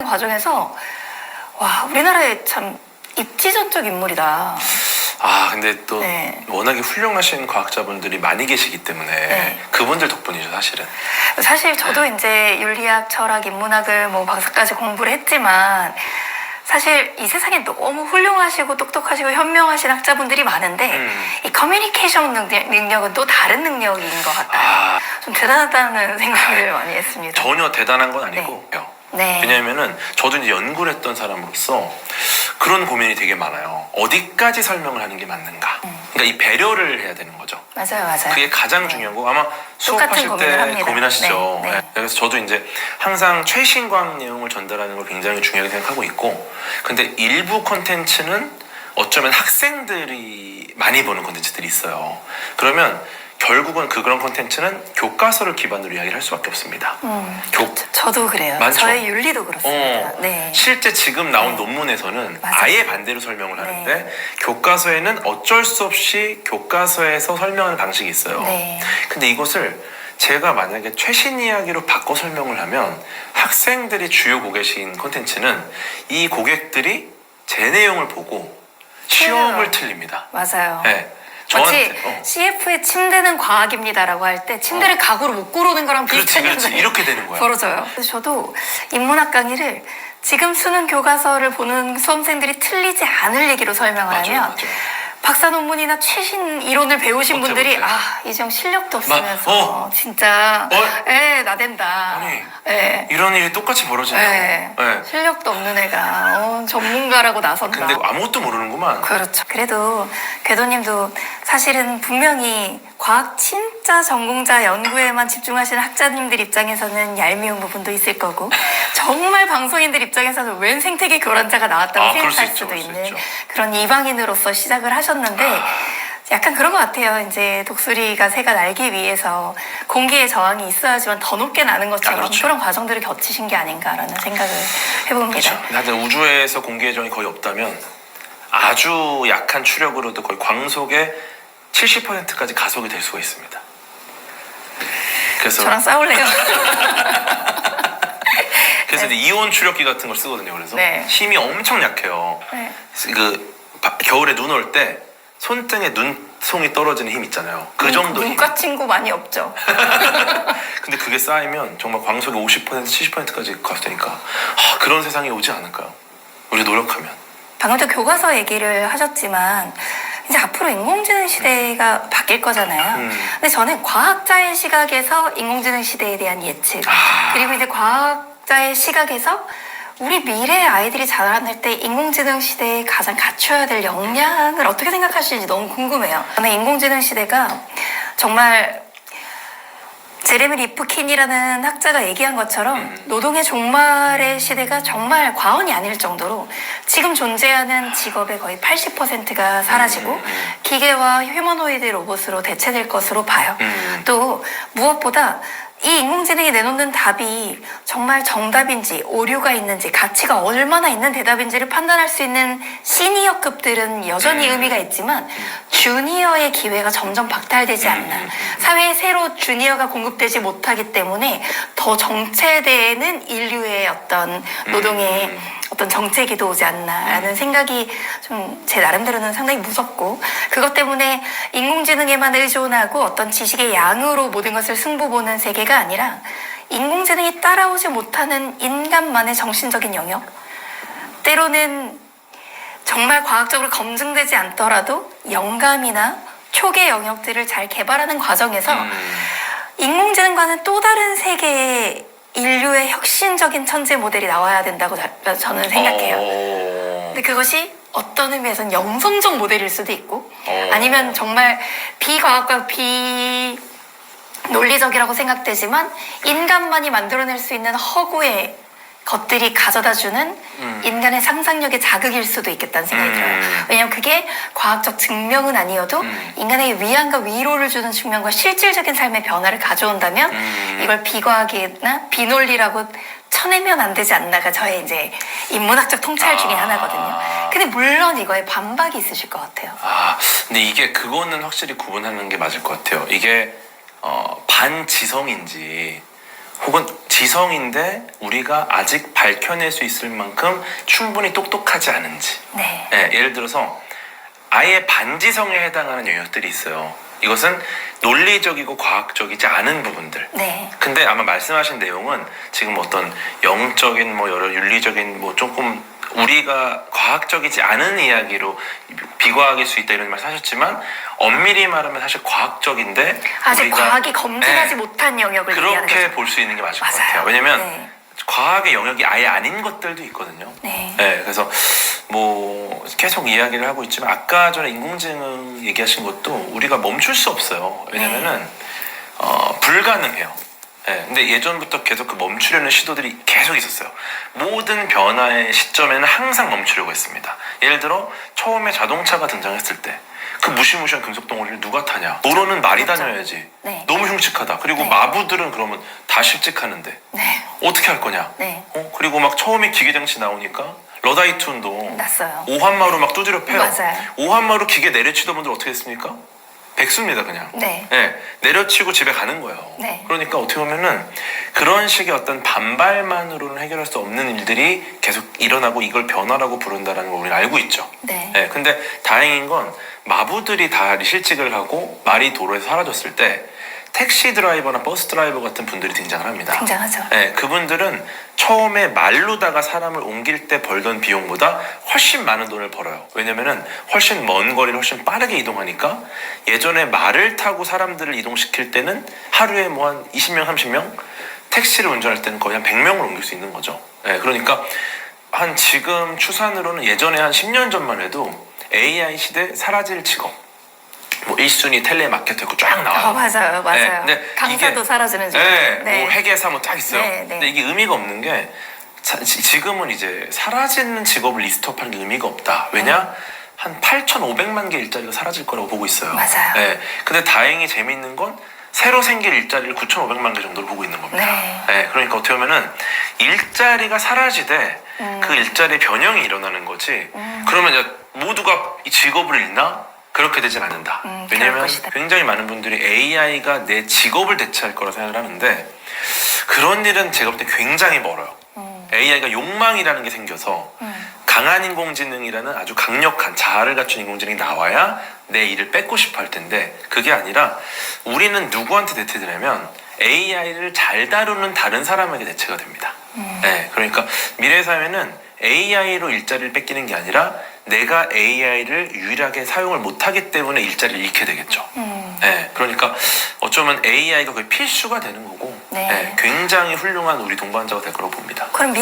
과정에서 와, 우리나라에 참 입지전적 인물이다. 아, 근데 또 네. 워낙에 훌륭하신 과학자분들이 많이 계시기 때문에 네. 그분들 덕분이죠, 사실은. 사실 저도 이제 윤리학, 철학, 인문학을 뭐 박사까지 공부를 했지만 사실 이 세상에 너무 훌륭하시고 똑똑하시고 현명하신 학자분들이 많은데 이 커뮤니케이션 능력은 또 다른 능력인 것 같아요. 좀 대단하다는 생각을 많이 했습니다. 전혀 대단한 건 아니고요. 네. 왜냐하면은 저도 이제 연구를 했던 사람으로서 그런 고민이 되게 많아요. 어디까지 설명을 하는 게 맞는가. 그러니까 이 배려를 해야 되는 거죠. 맞아요, 맞아요. 그게 가장 네. 중요한 거고 아마 똑같은 수업하실 고민을 때 합니다. 고민하시죠. 네, 네. 그래서 저도 이제 항상 최신 과학 내용을 전달하는 걸 굉장히 중요하게 생각하고 있고, 근데 일부 콘텐츠는 어쩌면 학생들이 많이 보는 콘텐츠들이 있어요. 그러면 결국은 그런 콘텐츠는 교과서를 기반으로 이야기를 할 수밖에 없습니다. 저도 그래요. 많죠? 저의 윤리도 그렇습니다. 네. 실제 지금 나온 네. 논문에서는 맞아요. 아예 반대로 설명을 하는데 네. 교과서에는 어쩔 수 없이 교과서에서 설명하는 방식이 있어요. 네. 근데 이것을 제가 만약에 최신 이야기로 바꿔 설명을 하면 학생들이 주요 고객인 콘텐츠는 이 고객들이 제 내용을 보고 시험을 틀립니다. 맞아요. 네. 마치 저한테 CF의 침대는 과학입니다라고 할 때 침대를 각으로 못 고르는 거랑 비슷한 그렇지 현상이 이렇게 되는 거야. 벌어져요. 그래서 저도 인문학 강의를 지금 쓰는 교과서를 보는 수험생들이 틀리지 않을 얘기로 설명을 맞아요, 하면 맞아요. 박사 논문이나 최신 이론을 배우신 못해, 분들이 못해. 아, 이정 실력도 없으면서 진짜 나댄다. 아니, 예. 이런 일이 똑같이 벌어지네요. 예. 네. 실력도 없는 애가 전문가라고 나선다. 근데 아무것도 모르는구만. 그렇죠. 그래도 궤도님도 사실은 분명히 과학 진짜 전공자 연구에만 집중하시는 학자님들 입장에서는 얄미운 부분도 있을 거고 정말 방송인들 입장에서는 웬 생태계 교란자가 나왔다고 생각할 수도 있는 그런 이방인으로서 시작을 하셨는데 약간 그런 것 같아요. 이제 독수리가 새가 날기 위해서 공기의 저항이 있어야지만 더 높게 나는 것처럼 그렇죠. 그런 과정들을 겪으신 게 아닌가라는 생각을 해봅니다. 그렇죠. 하여튼 우주에서 공기의 저항이 거의 없다면 아주 약한 추력으로도 거의 광속의 70%까지 가속이 될 수가 있습니다. 그래서 저랑 싸울래요? 그래서 이제 이온 추력기 같은 걸 쓰거든요. 그래서 네. 힘이 엄청 약해요. 네. 겨울에 눈 올 때 손등에 눈송이 떨어지는 힘 있잖아요. 그 정도 힘. 눈과 친구 많이 없죠. 근데 그게 쌓이면 정말 광속이 50% 70%까지 가되니까 그런 세상이 오지 않을까요? 우리 노력하면. 방금도 교과서 얘기를 하셨지만 이제 앞으로 인공지능 시대가 바뀔 거잖아요. 근데 저는 과학자의 시각에서 인공지능 시대에 대한 예측 그리고 이제 과학자의 시각에서 우리 미래 아이들이 자라날 때 인공지능 시대에 가장 갖춰야 될 역량을 어떻게 생각하시는지 너무 궁금해요. 저는 인공지능 시대가 정말 제레미 리프킨이라는 학자가 얘기한 것처럼 노동의 종말의 시대가 정말 과언이 아닐 정도로 지금 존재하는 직업의 거의 80%가 사라지고 기계와 휴머노이드 로봇으로 대체될 것으로 봐요. 또 무엇보다 이 인공지능이 내놓는 답이 정말 정답인지 오류가 있는지 가치가 얼마나 있는 대답인지를 판단할 수 있는 시니어급들은 여전히 의미가 있지만 주니어의 기회가 점점 박탈되지 않나. 사회에 새로 주니어가 공급되지 못하기 때문에 더 정체되는 인류의 어떤 노동의 어떤 정체기도 오지 않나라는 생각이 좀 제 나름대로는 상당히 무섭고 그것 때문에 인공지능에만 의존하고 어떤 지식의 양으로 모든 것을 승부 보는 세계가 아니라 인공지능이 따라오지 못하는 인간만의 정신적인 영역 때로는 정말 과학적으로 검증되지 않더라도 영감이나 초계 영역들을 잘 개발하는 과정에서 인공지능과는 또 다른 세계의 인류의 혁신적인 천재 모델이 나와야 된다고 저는 생각해요. 근데 그것이 어떤 의미에서는 영성적 모델일 수도 있고 아니면 정말 비과학과 비논리적이라고 생각되지만 인간만이 만들어낼 수 있는 허구의 것들이 가져다주는 인간의 상상력의 자극일 수도 있겠다는 생각이 들어요. 왜냐하면 그게 과학적 증명은 아니어도 인간에게 위안과 위로를 주는 측면과 실질적인 삶의 변화를 가져온다면 이걸 비과학이나 비논리라고 쳐내면 안 되지 않나가 저의 이제 인문학적 통찰 중에 하나거든요. 근데 물론 이거에 반박이 있으실 것 같아요. 근데 이게 그거는 확실히 구분하는 게 맞을 것 같아요. 이게 반지성인지 혹은 지성인데 우리가 아직 밝혀낼 수 있을 만큼 충분히 똑똑하지 않은지. 네. 예, 예를 들어서 아예 반지성에 해당하는 영역들이 있어요. 이것은 논리적이고 과학적이지 않은 부분들. 네. 근데 아마 말씀하신 내용은 지금 어떤 영적인 뭐 여러 윤리적인 뭐 조금 우리가 과학적이지 않은 이야기로 비과학일 수 있다 이런 말씀하셨지만 엄밀히 말하면 사실 과학적인데 아직 우리가 과학이 검증하지 네, 못한 영역을 얘기하는 그렇게 거죠. 볼 수 있는 게 맞을 것 맞아요. 같아요. 왜냐면 네. 과학의 영역이 아예 아닌 것들도 있거든요. 네. 네, 그래서 뭐 계속 이야기를 하고 있지만 아까 전에 인공지능 얘기하신 것도 우리가 멈출 수 없어요. 왜냐면은 불가능해요. 네, 근데 예전부터 계속 그 멈추려는 시도들이 계속 있었어요. 모든 변화의 시점에는 항상 멈추려고 했습니다. 예를 들어 처음에 자동차가 등장했을 때 그 무시무시한 금속 덩어리를 누가 타냐? 도로는 말이 그렇죠. 다녀야지. 네. 너무 흉측하다. 그리고 네. 마부들은 그러면 다 실직하는데 네. 어떻게 할 거냐? 네. 그리고 막 처음에 기계장치 나오니까 러다이툰도 났어요. 오한마루 막 두드려 패요. 맞아요. 오한마루 기계 내려치던 분들 어떻게 했습니까? 백수입니다 그냥. 네. 네, 내려치고 집에 가는 거예요. 네. 그러니까 어떻게 보면은 그런 식의 어떤 반발만으로는 해결할 수 없는 일들이 계속 일어나고 이걸 변화라고 부른다는 걸 우리는 알고 있죠. 네. 네, 근데 다행인 건 마부들이 다 실직을 하고 말이 도로에서 사라졌을 때 택시 드라이버나 버스 드라이버 같은 분들이 등장을 합니다. 등장하죠. 네, 그분들은 처음에 말로다가 사람을 옮길 때 벌던 비용보다 훨씬 많은 돈을 벌어요. 왜냐면은 훨씬 먼 거리를 훨씬 빠르게 이동하니까 예전에 말을 타고 사람들을 이동시킬 때는 하루에 뭐 한 20명, 30명? 택시를 운전할 때는 거의 한 100명을 옮길 수 있는 거죠. 네, 그러니까 한 지금 추산으로는 예전에 한 10년 전만 해도 AI 시대 사라질 직업 뭐 1순위 텔레마케터고 쫙 나와요. 맞아요. 맞아요. 네, 근데 강사도 이게- 사라지는 중. 네, 뭐 회계사 뭐 딱 있어요. 네, 네. 근데 이게 의미가 없는 게 지금은 이제 사라지는 직업을 리스트업하는 게 의미가 없다. 왜냐? 한 8,500만 개 일자리가 사라질 거라고 보고 있어요. 맞아요. 네, 근데 다행히 재미있는 건 새로 생길 일자리를 9,500만 개 정도로 보고 있는 겁니다. 네. 그러니까 어떻게 보면은 일자리가 사라지되 그 일자리의 변형이 일어나는 거지. 그러면 이제 모두가 이 직업을 잃나? 그렇게 되진 않는다. 그럴 왜냐면 것이다. 굉장히 많은 분들이 AI가 내 직업을 대체할 거라 생각을 하는데 그런 일은 제가 볼 때 굉장히 멀어요. AI가 욕망이라는 게 생겨서 강한 인공지능이라는 아주 강력한 자아를 갖춘 인공지능이 나와야 내 일을 뺏고 싶어 할 텐데 그게 아니라 우리는 누구한테 대체되냐면 AI를 잘 다루는 다른 사람에게 대체가 됩니다. 네, 그러니까 미래 사회는 AI로 일자리를 뺏기는 게 아니라 내가 AI를 유일하게 사용을 못하기 때문에 일자리를 잃게 되겠죠. 네, 그러니까 어쩌면 AI가 거의 필수가 되는 거고 네. 네, 굉장히 훌륭한 우리 동반자가 될 거라고 봅니다. 그럼